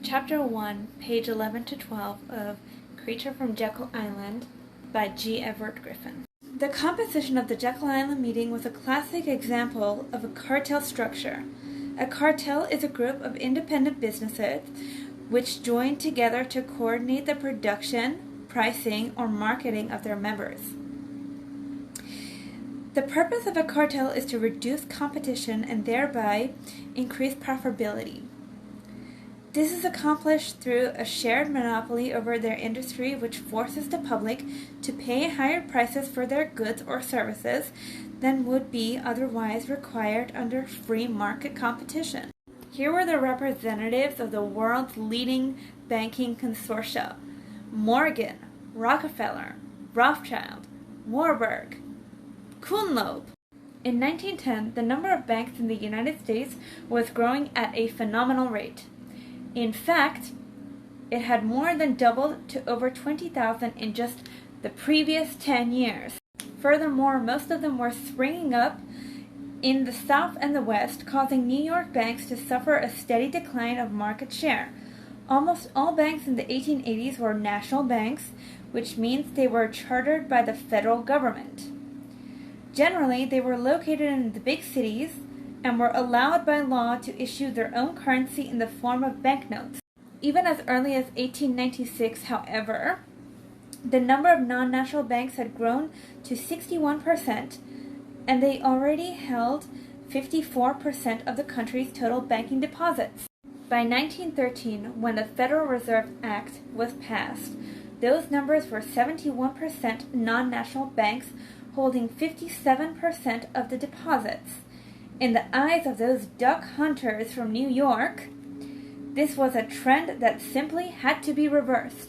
Chapter 1, page 11 to 12 of Creature from Jekyll Island by G. Everett Griffin. The composition of the Jekyll Island meeting was a classic example of a cartel structure. A cartel is a group of independent businesses which join together to coordinate the production, pricing, or marketing of their members. The purpose of a cartel is to reduce competition and thereby increase profitability. This is accomplished through a shared monopoly over their industry, which forces the public to pay higher prices for their goods or services than would be otherwise required under free market competition. Here were the representatives of the world's leading banking consortia: Morgan, Rockefeller, Rothschild, Warburg, Kuhnloeb. In 1910, the number of banks in the United States was growing at a phenomenal rate. In fact, it had more than doubled to over 20,000 in just the previous 10 years. Furthermore, most of them were springing up in the South and the West, causing New York banks to suffer a steady decline of market share. Almost all banks in the 1880s were national banks, which means they were chartered by the federal government. Generally, they were located in the big cities and were allowed by law to issue their own currency in the form of banknotes. Even as early as 1896, however, the number of non-national banks had grown to 61%, and they already held 54% of the country's total banking deposits. By 1913, when the Federal Reserve Act was passed, those numbers were 71% non-national banks holding 57% of the deposits. In the eyes of those duck hunters from New York, this was a trend that simply had to be reversed.